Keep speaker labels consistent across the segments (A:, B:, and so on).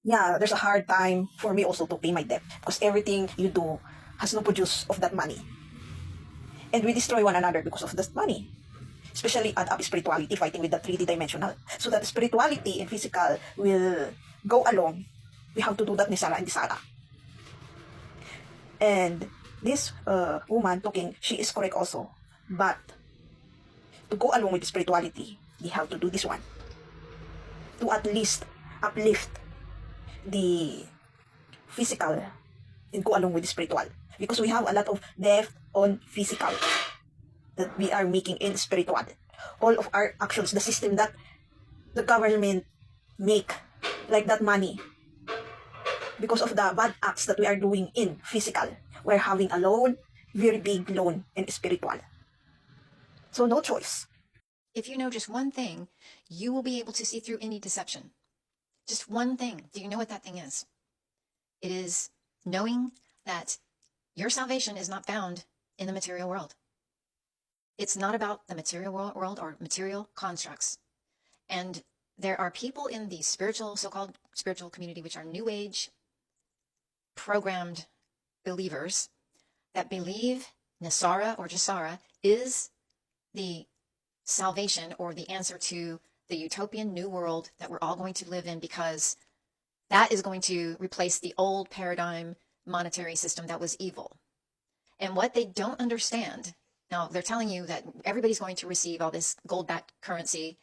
A: yeah, there's a hard time for me also to pay my debt because everything you do has no produce of that money. And we destroy one another because of that money. Especially add up spirituality, fighting with the 3D dimensional. So that spirituality and physical will go along. We have to do that ni Sarah and ni Sarah. And this woman talking, she is correct also. But to go along with spirituality, we have to do this one. To at least uplift the physical and go along with the spiritual. Because we have a lot of depth on physical that we are making in spiritual. All of our actions, the system that the government make, like that money, because of the bad acts that we are doing in physical, we're having a loan, very big loan in spiritual. So no choice.
B: If you know just one thing, you will be able to see through any deception. Just one thing. Do you know what that thing is? It is knowing that your salvation is not found in the material world. It's not about the material world or material constructs. And there are people in the spiritual, so-called spiritual community, which are New Age programmed believers that believe Nasara or Jasara is the salvation or the answer to the utopian new world that we're all going to live in, because that is going to replace the old paradigm monetary system that was evil. And what they don't understand, now they're telling you that everybody's going to receive all this gold-backed currency,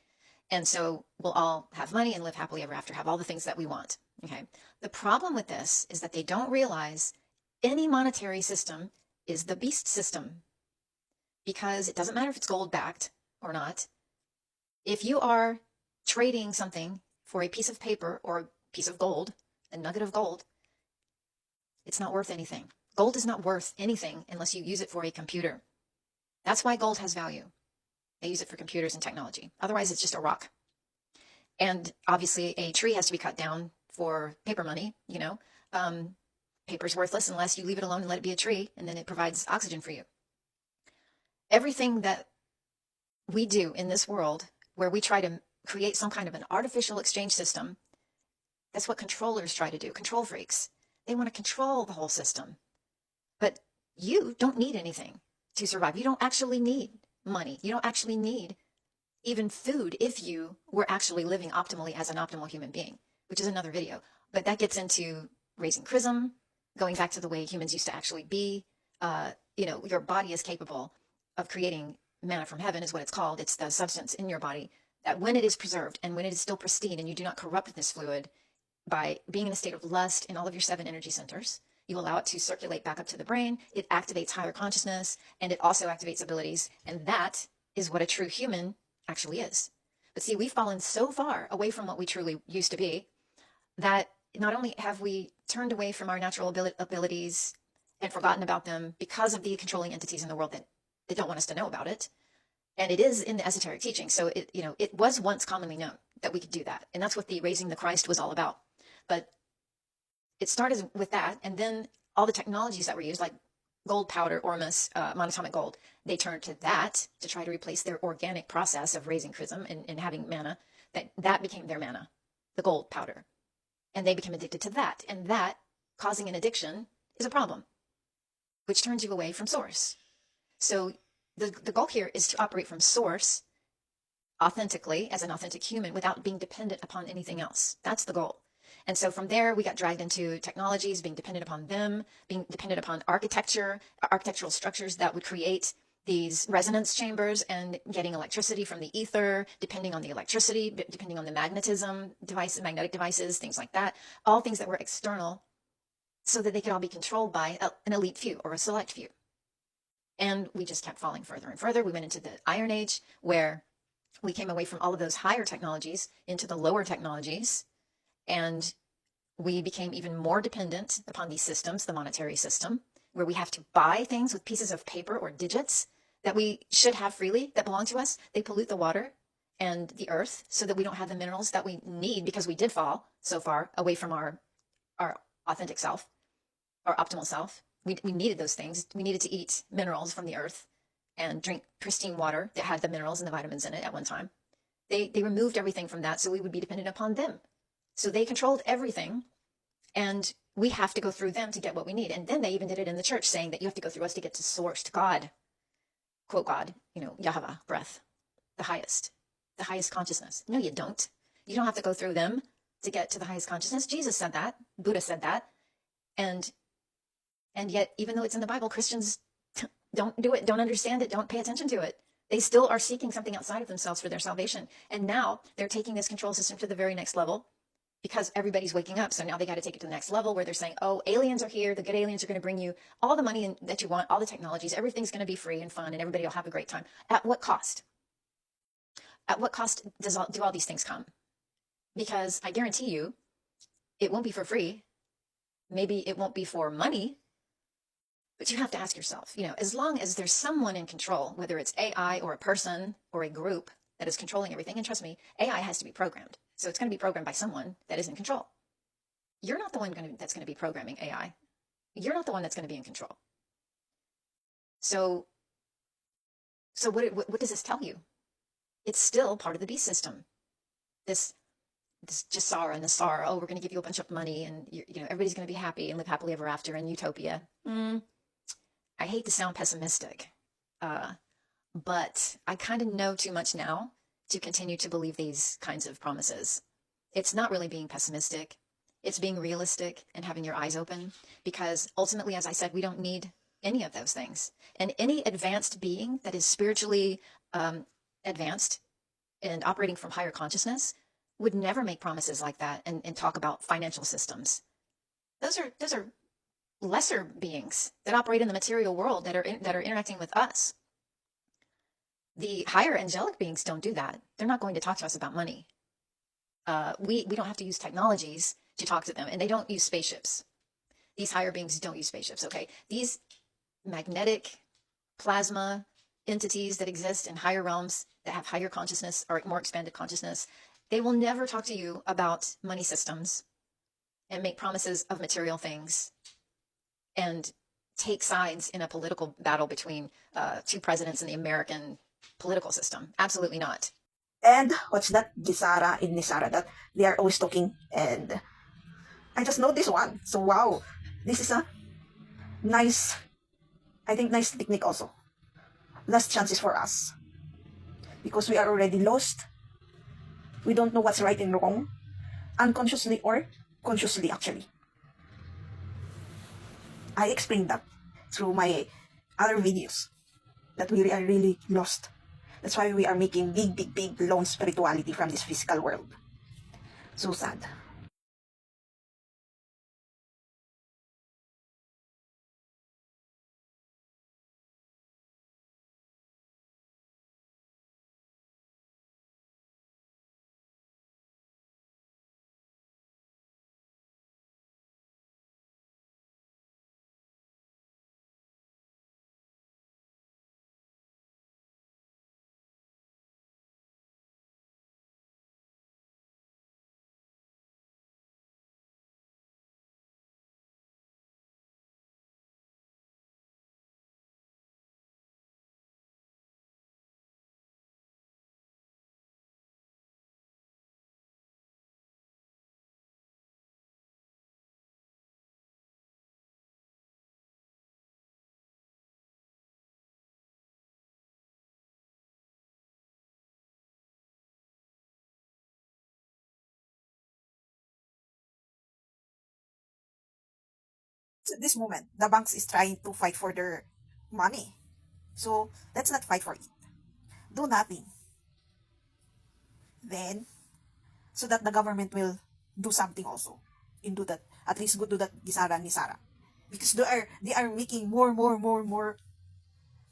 B: and so we'll all have money and live happily ever after, have all the things that we want. Okay. The problem with this is that they don't realize any monetary system is the beast system, because it doesn't matter if it's gold-backed or not. If you are trading something for a piece of paper or a piece of gold, a nugget of gold, it's not worth anything. Gold is not worth anything unless you use it for a computer. That's why gold has value. They use it for computers and technology. Otherwise, it's just a rock. And obviously, a tree has to be cut down for paper money, you know. Paper's worthless unless you leave it alone and let it be a tree, and then it provides oxygen for you. Everything that we do in this world where we try to create some kind of an artificial exchange system, that's what controllers try to do, control freaks. They want to control the whole system. But you don't need anything to survive. You don't actually need money. You don't actually need even food if you were actually living optimally as an optimal human being, which is another video. But that gets into raising chrism, going back to the way humans used to actually be. Your body is capable of creating manna from heaven, is what it's called. It's the substance in your body that when it is preserved and when it is still pristine and you do not corrupt this fluid by being in a state of lust in all of your 7 energy centers, you allow it to circulate back up to the brain. It activates higher consciousness, and it also activates abilities. And that is what a true human actually is. But see, we've fallen so far away from what we truly used to be that not only have we turned away from our natural abilities and forgotten about them because of the controlling entities in the world that they don't want us to know about it. And it is in the esoteric teaching. So it was once commonly known that we could do that. And that's what the raising the Christ was all about. But it started with that. And then all the technologies that were used, like gold powder, Ormus, monatomic gold, they turned to that to try to replace their organic process of raising chrism and having manna. That became their manna, the gold powder. And they became addicted to that. And that, causing an addiction, is a problem, which turns you away from source. So the goal here is to operate from source authentically as an authentic human without being dependent upon anything else. That's the goal. And so from there, we got dragged into technologies, being dependent upon them, being dependent upon architecture, architectural structures that would create these resonance chambers and getting electricity from the ether, depending on the electricity, depending on the magnetism devices, magnetic devices, things like that, all things that were external so that they could all be controlled by an elite few or a select few. And we just kept falling further and further. We went into the Iron Age, where we came away from all of those higher technologies into the lower technologies. And we became even more dependent upon these systems, the monetary system, where we have to buy things with pieces of paper or digits that we should have freely that belong to us. They pollute the water and the earth so that we don't have the minerals that we need, because we did fall so far away from our authentic self, our optimal self. We needed those things. We needed to eat minerals from the earth and drink pristine water that had the minerals and the vitamins in it at one time. They removed everything from that so we would be dependent upon them. So they controlled everything, and we have to go through them to get what we need. And then they even did it in the church, saying that you have to go through us to get to source, to God, quote God, Yahweh, breath, the highest consciousness. No, you don't. You don't have to go through them to get to the highest consciousness. Jesus said that. Buddha said that. And yet, even though it's in the Bible, Christians don't do it, don't understand it, don't pay attention to it. They still are seeking something outside of themselves for their salvation. And now they're taking this control system to the very next level because everybody's waking up. So now they got to take it to the next level where they're saying, oh, aliens are here. The good aliens are going to bring you all the money that you want, all the technologies. Everything's going to be free and fun, and everybody will have a great time. At what cost? At what cost do all these things come? Because I guarantee you, it won't be for free. Maybe it won't be for money. But you have to ask yourself, as long as there's someone in control, whether it's AI or a person or a group that is controlling everything, and trust me, AI has to be programmed. So it's going to be programmed by someone that is in control. You're not the one that's going to be programming AI. You're not the one that's going to be in control. So what does this tell you? It's still part of the beast system. This Jasara and Nasara, oh, we're going to give you a bunch of money, and everybody's going to be happy and live happily ever after in utopia. I hate to sound pessimistic, but I kind of know too much now to continue to believe these kinds of promises. It's not really being pessimistic. It's being realistic and having your eyes open, because ultimately, as I said, we don't need any of those things. And any advanced being that is spiritually advanced and operating from higher consciousness would never make promises like that and talk about financial systems. Those are lesser beings that operate in the material world that are interacting with us. The higher angelic beings don't do that. They're not going to talk to us about money. We don't have to use technologies to talk to them, and they don't use spaceships. These higher beings don't use spaceships, okay? These magnetic plasma entities that exist in higher realms that have higher consciousness or more expanded consciousness, they will never talk to you about money systems and make promises of material things and take sides in a political battle between two presidents in the American political system. Absolutely not.
A: And what's that? Gisara and Nisara, that they are always talking. And I just know this one. So wow, this is a nice, I think, nice technique also. Last chances for us. Because we are already lost. We don't know what's right and wrong. Unconsciously or consciously, actually. I explained that through my other videos. That we are really lost. That's why we are making big loan spirituality from this physical world. So sad. So at this moment, the banks is trying to fight for their money. So let's not fight for it. Do nothing. Then, so that the government will do something also. And do that. At least go do that Gisara Nisara. Because they are making more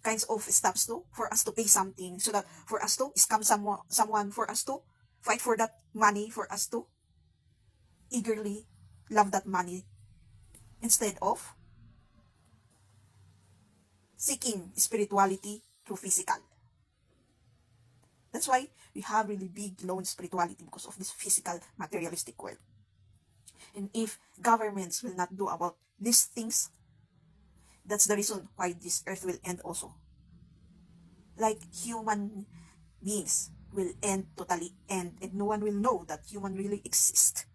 A: kinds of steps too for us to pay something, so that for us to scam someone, for us to fight for that money, for us to eagerly love that money instead of seeking spirituality through physical. That's why we have really big low in spirituality, because of this physical materialistic world. And if governments will not do about these things, that's the reason why this earth will end also. Like human beings will totally end, and no one will know that human really exists.